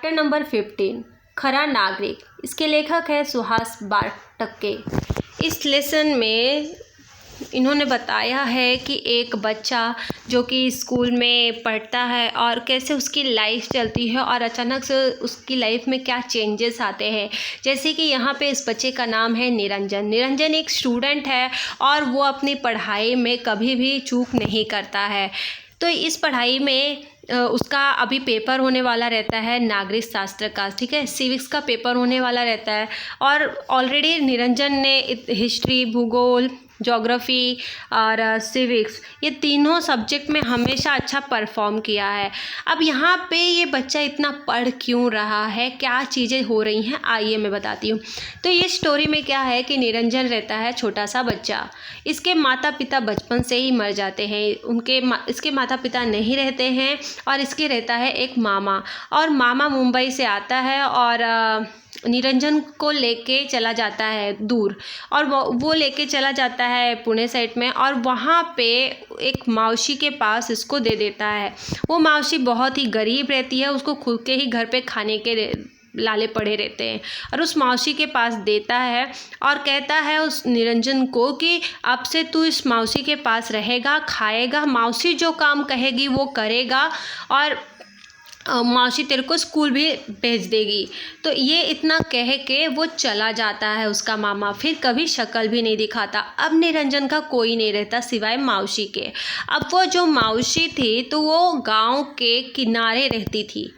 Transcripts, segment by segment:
Chapter number 15 खरा नागरिक। इसके लेखक है सुहास बाटक्के। इस लेसन में इन्होंने बताया है कि एक बच्चा जो कि स्कूल में पढ़ता है और कैसे उसकी लाइफ चलती है और अचानक से उसकी लाइफ में क्या चेंजेस आते हैं। जैसे कि यहाँ पे इस बच्चे का नाम है निरंजन। निरंजन एक स्टूडेंट है और वो अपनी पढ़ाई में कभी भी चूक नहीं करता है। तो इस पढ़ाई में उसका अभी पेपर होने वाला रहता है नागरिक शास्त्र का, ठीक है, सिविक्स का पेपर होने वाला रहता है। और ऑलरेडी निरंजन ने हिस्ट्री, भूगोल, ज्योग्राफी और सिविक्स ये तीनों सब्जेक्ट में हमेशा अच्छा परफॉर्म किया है। अब यहाँ पे ये बच्चा इतना पढ़ क्यों रहा है, क्या चीज़ें हो रही हैं, आइए मैं बताती हूँ। तो ये स्टोरी में क्या है कि निरंजन रहता है छोटा सा बच्चा। इसके माता पिता बचपन से ही मर जाते हैं। इसके माता पिता नहीं रहते हैं और इसके रहता है एक मामा, और मामा मुंबई से आता है और निरंजन को लेके चला जाता है दूर, और वो लेके चला जाता है पुणे साइड में, और वहाँ पे एक मौसी के पास इसको दे देता है। वो मौसी बहुत ही गरीब रहती है, उसको खुद के ही घर पे खाने के लाले पड़े रहते हैं, और उस मौसी के पास देता है और कहता है उस निरंजन को कि अब से तू इस मौसी के पास रहेगा, खाएगा, मौसी जो काम कहेगी वो करेगा, और मौसी तेरे को स्कूल भी भेज देगी। तो ये इतना कह के वो चला जाता है उसका मामा, फिर कभी शक्ल भी नहीं दिखाता। अब निरंजन का कोई नहीं रहता सिवाय मौसी के। अब वो जो मौसी थी तो वो गांव के किनारे रहती थी,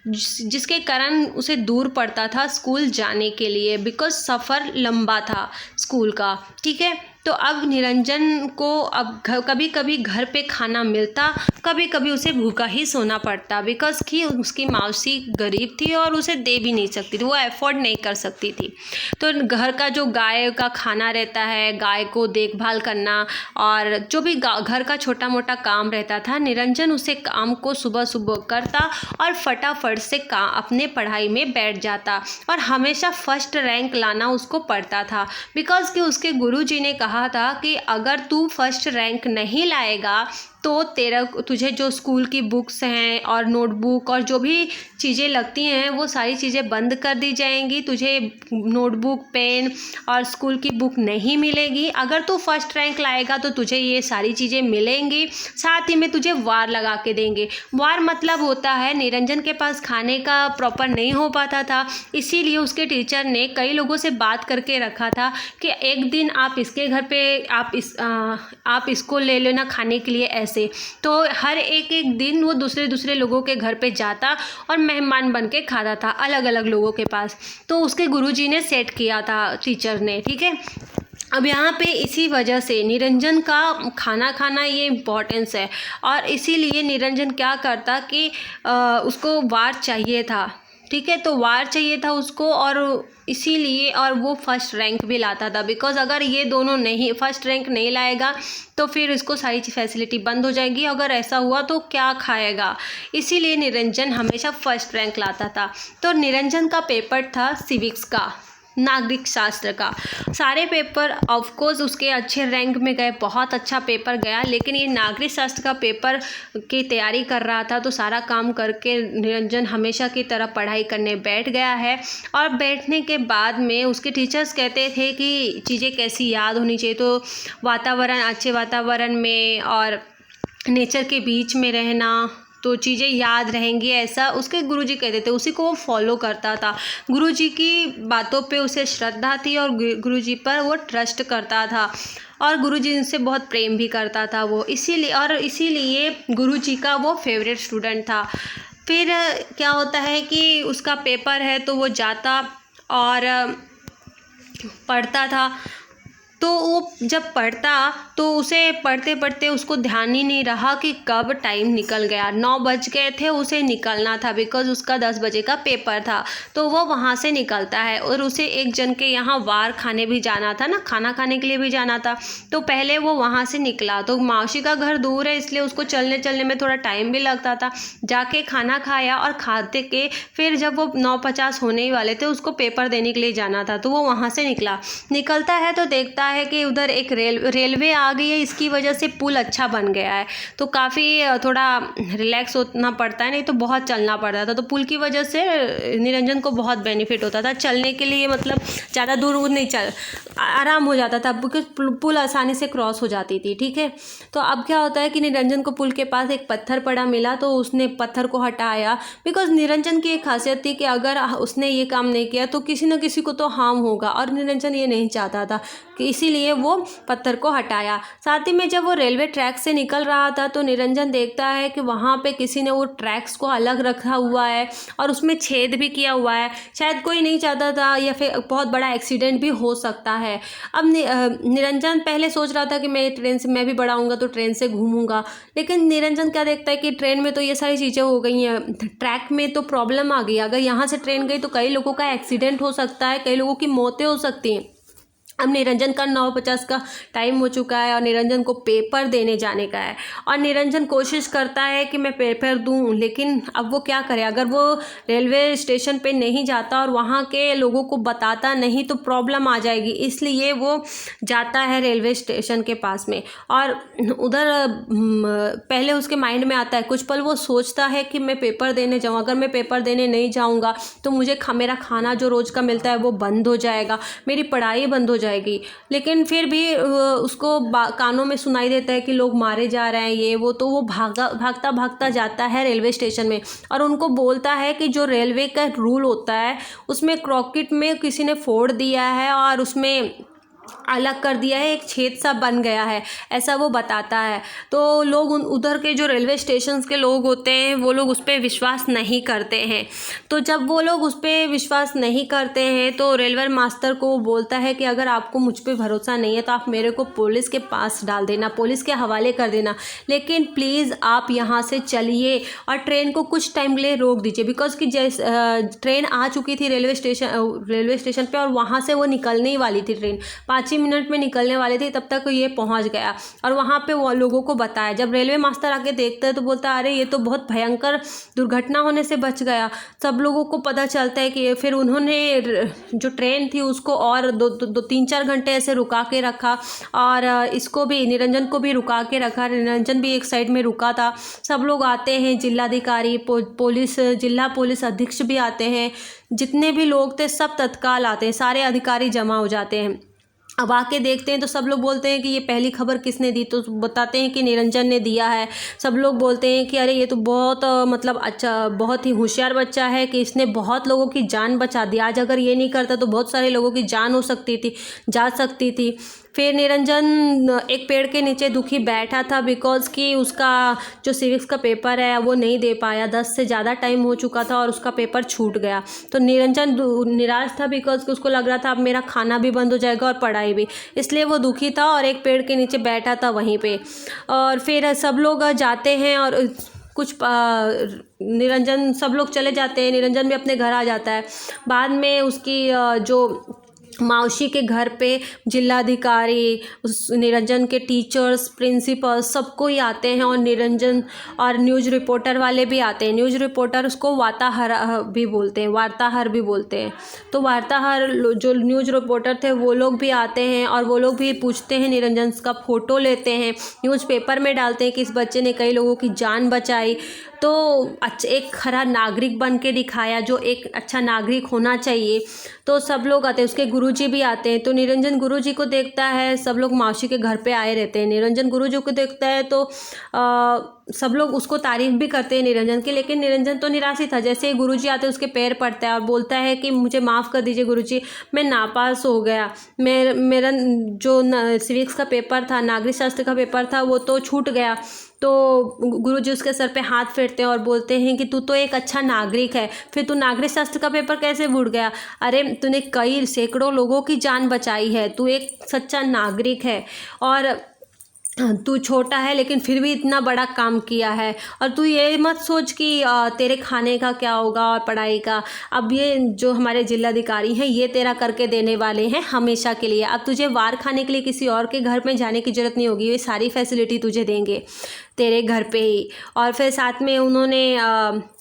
जिसके कारण उसे दूर पड़ता था स्कूल जाने के लिए, बिकॉज सफ़र लंबा था स्कूल का, ठीक है। तो अब निरंजन को अब कभी कभी घर पे खाना मिलता, कभी कभी उसे भूखा ही सोना पड़ता, बिकॉज कि उसकी मौसी गरीब थी और उसे दे भी नहीं सकती थी, वो अफोर्ड नहीं कर सकती थी। तो घर का जो गाय का खाना रहता है, गाय को देखभाल करना और जो भी घर का छोटा मोटा काम रहता था, निरंजन उसे काम को सुबह सुबह करता और फटाफट से अपने पढ़ाई में बैठ जाता, और हमेशा फर्स्ट रैंक लाना उसको पड़ता था, बिकॉज कि उसके गुरुजी ने कहा था कि अगर तू फर्स्ट रैंक नहीं लाएगा तो तुझे जो स्कूल की बुक्स हैं और नोटबुक और जो भी चीज़ें लगती हैं वो सारी चीज़ें बंद कर दी जाएंगी, तुझे नोटबुक, पेन और स्कूल की बुक नहीं मिलेगी। अगर तू फर्स्ट रैंक लाएगा तो तुझे ये सारी चीज़ें मिलेंगी, साथ ही में तुझे वार लगा के देंगे। वार मतलब होता है निरंजन के पास खाने का प्रॉपर नहीं हो पाता था, इसीलिए उसके टीचर ने कई लोगों से बात करके रखा था कि एक दिन आप इसके घर पे आप इसको ले लेना खाने के लिए ऐसे। तो हर एक दिन वो दूसरे लोगों के घर पे जाता और मेहमान बन के खाता था अलग अलग लोगों के पास। तो उसके गुरुजी ने सेट किया था टीचर ने, ठीक है। अब यहाँ पे इसी वजह से निरंजन का खाना खाना ये इम्पोर्टेंस है, और इसीलिए निरंजन क्या करता कि उसको वार चाहिए था, ठीक है। तो वार चाहिए था उसको, और इसीलिए और वो फर्स्ट रैंक भी लाता था, बिकॉज अगर ये दोनों नहीं फर्स्ट रैंक नहीं लाएगा तो फिर इसको सारी फैसिलिटी बंद हो जाएगी। अगर ऐसा हुआ तो क्या खाएगा, इसीलिए निरंजन हमेशा फर्स्ट रैंक लाता था। तो निरंजन का पेपर था सिविक्स का, नागरिक शास्त्र का। सारे पेपर ऑफ कोर्स उसके अच्छे रैंक में गए, बहुत अच्छा पेपर गया, लेकिन ये नागरिक शास्त्र का पेपर की तैयारी कर रहा था, तो सारा काम करके निरंजन हमेशा की तरह पढ़ाई करने बैठ गया है। और बैठने के बाद में उसके टीचर्स कहते थे कि चीज़ें कैसी याद होनी चाहिए, तो वातावरण, अच्छे वातावरण में और नेचर के बीच में रहना तो चीज़ें याद रहेंगी, ऐसा उसके गुरुजी कहते थे। उसी को वो फॉलो करता था, गुरुजी की बातों पे उसे श्रद्धा थी और गुरुजी पर वो ट्रस्ट करता था, और गुरुजी से बहुत प्रेम भी करता था वो, इसीलिए गुरुजी का वो फेवरेट स्टूडेंट था। फिर क्या होता है कि उसका पेपर है तो वो जाता और पढ़ता था। तो वो जब पढ़ता तो उसे पढ़ते पढ़ते उसको ध्यान ही नहीं रहा कि कब टाइम निकल गया। 9 बज गए थे, उसे निकलना था, बिकॉज उसका 10 बजे का पेपर था। तो वो वहाँ से निकलता है और उसे एक जन के यहाँ वार खाने भी जाना था ना, खाना खाने के लिए भी जाना था। तो पहले वो वहाँ से निकला, तो मौसी का घर दूर है इसलिए उसको चलने में थोड़ा टाइम भी लगता था। जाके खाना खाया और खाते के फिर जब वो 9:50 होने ही वाले थे, उसको पेपर देने के लिए जाना था, तो वो वहाँ से निकलता है तो देखता है कि उधर एक रेलवे आ गई है, इसकी वजह से पुल अच्छा बन गया है, तो काफ़ी थोड़ा रिलैक्स होना पड़ता है, नहीं तो बहुत चलना पड़ता था। तो पुल की वजह से निरंजन को बहुत बेनिफिट होता था चलने के लिए, मतलब ज़्यादा दूर नहीं आराम हो जाता था, बिकॉज पुल आसानी से क्रॉस हो जाती थी। ठीक है, तो अब क्या होता है कि निरंजन को पुल के पास एक पत्थर पड़ा मिला, तो उसने पत्थर को हटाया, बिकॉज निरंजन की एक खासियत थी कि अगर उसने ये काम नहीं किया तो किसी न किसी को तो हार्म होगा, और निरंजन ये नहीं चाहता था कि इसीलिए वो पत्थर को हटाया। साथ ही में जब वो रेलवे ट्रैक से निकल रहा था तो निरंजन देखता है कि वहाँ पे किसी ने वो ट्रैक्स को अलग रखा हुआ है और उसमें छेद भी किया हुआ है, शायद कोई नहीं चाहता था या फिर बहुत बड़ा एक्सीडेंट भी हो सकता है। अब निरंजन पहले सोच रहा था कि मैं भी बड़ा हूँगा तो ट्रेन से घूमूंगा, लेकिन निरंजन क्या देखता है कि ट्रेन में तो ये सारी चीज़ें हो गई हैं, ट्रैक में तो प्रॉब्लम आ गई, अगर यहाँ से ट्रेन गई तो कई लोगों का एक्सीडेंट हो सकता है, कई लोगों की मौतें हो सकती हैं। अब निरंजन का 9:50 का टाइम हो चुका है और निरंजन को पेपर देने जाने का है, और निरंजन कोशिश करता है कि मैं पेपर दूं, लेकिन अब वो क्या करे, अगर वो रेलवे स्टेशन पे नहीं जाता और वहाँ के लोगों को बताता नहीं तो प्रॉब्लम आ जाएगी, इसलिए वो जाता है रेलवे स्टेशन के पास में। और उधर पहले उसके माइंड में आता है, कुछ पल वो सोचता है कि मैं पेपर देने जाऊँ, अगर मैं पेपर देने नहीं जाऊँगा तो मुझे मेरा खाना जो रोज़ का मिलता है वो बंद हो जाएगा, मेरी पढ़ाई बंद हो जाएगी। लेकिन फिर भी उसको कानों में सुनाई देता है कि लोग मारे जा रहे हैं ये वो, तो वो भागता भागता जाता है रेलवे स्टेशन में और उनको बोलता है कि जो रेलवे का रूल होता है उसमें क्रॉकेट में किसी ने फोड़ दिया है और उसमें अलग कर दिया है, एक छेद सा बन गया है, ऐसा वो बताता है। तो लोग उधर के जो रेलवे स्टेशन के लोग होते हैं वो लोग उस पर विश्वास नहीं करते हैं। तो जब वो लोग उस पर विश्वास नहीं करते हैं तो रेलवे मास्टर को बोलता है कि अगर आपको मुझ पर भरोसा नहीं है तो आप मेरे को पुलिस के पास डाल देना, पुलिस के हवाले कर देना, लेकिन प्लीज़ आप यहाँ से चलिए और ट्रेन को कुछ टाइम के लिए रोक दीजिए, बिकॉज कि ट्रेन आ चुकी थी रेलवे स्टेशन पर और वहाँ से वो निकलने ही वाली थी, ट्रेन 5 ही मिनट में निकलने वाली थी, तब तक ये पहुंच गया और वहाँ पे वो लोगों को बताया। जब रेलवे मास्टर आके देखता है तो बोलता है अरे ये तो बहुत भयंकर दुर्घटना होने से बच गया। सब लोगों को पता चलता है कि फिर उन्होंने जो ट्रेन थी उसको और 3-4 घंटे ऐसे रुका के रखा और इसको भी, निरंजन को भी रुका के रखा। निरंजन भी एक साइड में रुका था। सब लोग आते हैं, जिलाधिकारी, पुलिस, जिला पुलिस अधीक्षक भी आते हैं, जितने भी लोग थे सब तत्काल आते हैं, सारे अधिकारी जमा हो जाते हैं। अब आके देखते हैं तो सब लोग बोलते हैं कि ये पहली खबर किसने दी, तो बताते हैं कि निरंजन ने दिया है। सब लोग बोलते हैं कि अरे ये तो बहुत मतलब अच्छा, बहुत ही होशियार बच्चा है कि इसने बहुत लोगों की जान बचा दी, आज अगर ये नहीं करता तो बहुत सारे लोगों की जान जा सकती थी। फिर निरंजन एक पेड़ के नीचे दुखी बैठा था बिकॉज़ कि उसका जो सिविक्स का पेपर है वो नहीं दे पाया, 10 से ज़्यादा टाइम हो चुका था और उसका पेपर छूट गया। तो निरंजन निराश था बिकॉज़ कि उसको लग रहा था अब मेरा खाना भी बंद हो जाएगा और पढ़ाई भी, इसलिए वो दुखी था और एक पेड़ के नीचे बैठा था वहीं पे। और फिर सब लोग जाते हैं और कुछ निरंजन, सब लोग चले जाते हैं, निरंजन भी अपने घर आ जाता है। बाद में उसकी जो मौसी के घर पे जिलाधिकारी, उस निरंजन के टीचर्स, प्रिंसिपल, सबको ही आते हैं और निरंजन और न्यूज़ रिपोर्टर वाले भी आते हैं। न्यूज़ रिपोर्टर उसको वार्ताहर भी बोलते हैं। तो वार्ताहर जो न्यूज़ रिपोर्टर थे वो लोग भी आते हैं और वो लोग भी पूछते हैं, निरंजन का फ़ोटो लेते हैं, न्यूज़पेपर में डालते हैं कि इस बच्चे ने कई लोगों की जान बचाई, तो एक खरा नागरिक बन के दिखाया, जो एक अच्छा नागरिक होना चाहिए। तो सब लोग आते हैं, उसके गुरुजी भी आते हैं। तो निरंजन गुरुजी को देखता है, सब लोग मौसी के घर पे आए रहते हैं। निरंजन गुरुजी को देखता है तो सब लोग उसको तारीफ़ भी करते हैं निरंजन की, लेकिन निरंजन तो निराश ही था। जैसे ही गुरुजी आते हैं उसके पैर पड़ता है और बोलता है कि मुझे माफ़ कर दीजिए गुरुजी, मैं नापास हो गया, मेरा जो सिविक्स का पेपर था, नागरिक शास्त्र का पेपर था, वो तो छूट गया। तो गुरुजी उसके सर पे हाथ फेरते हैं और बोलते हैं कि तू तो एक अच्छा नागरिक है, फिर तू नागरिक शास्त्र का पेपर कैसे भूल गया? अरे तूने कई सैकड़ों लोगों की जान बचाई है, तू एक सच्चा नागरिक है और तू छोटा है लेकिन फिर भी इतना बड़ा काम किया है। और तू ये मत सोच कि तेरे खाने का क्या होगा और पढ़ाई का, अब ये जो हमारे जिलाधिकारी हैं ये तेरा करके देने वाले हैं हमेशा के लिए। अब तुझे वार खाने के लिए किसी और के घर में जाने की ज़रूरत नहीं होगी, ये सारी फैसिलिटी तुझे देंगे। तेरे घर पे ही। और फिर साथ में उन्होंने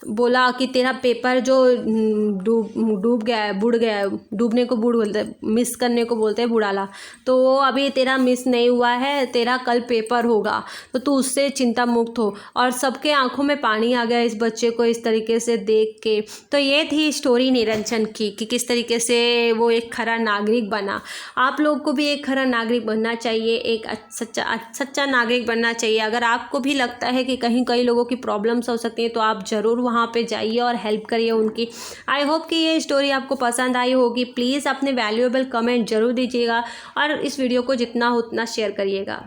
बोला कि तेरा पेपर जो डूब गया है, बुड़ गया है, डूबने को बुड़ बोलते हैं, मिस करने को बोलते हैं बुड़ाला, तो वो अभी तेरा मिस नहीं हुआ है, तेरा कल पेपर होगा, तो तू उससे चिंता मुक्त हो। और सबके आंखों में पानी आ गया इस बच्चे को इस तरीके से देख के। तो ये थी स्टोरी निरंजन की कि किस तरीके से वो एक खरा नागरिक बना। आप लोग को भी एक खरा नागरिक बनना चाहिए, एक सच्चा नागरिक बनना चाहिए। अगर आपको भी लगता है कि कहीं कई लोगों की प्रॉब्लम्स हो सकती हैं तो आप ज़रूर वहाँ पे जाइए और हेल्प करिए उनकी। आई होप कि ये स्टोरी आपको पसंद आई होगी। प्लीज़ अपने वैल्यूएबल कमेंट ज़रूर दीजिएगा और इस वीडियो को जितना हो उतना शेयर करिएगा।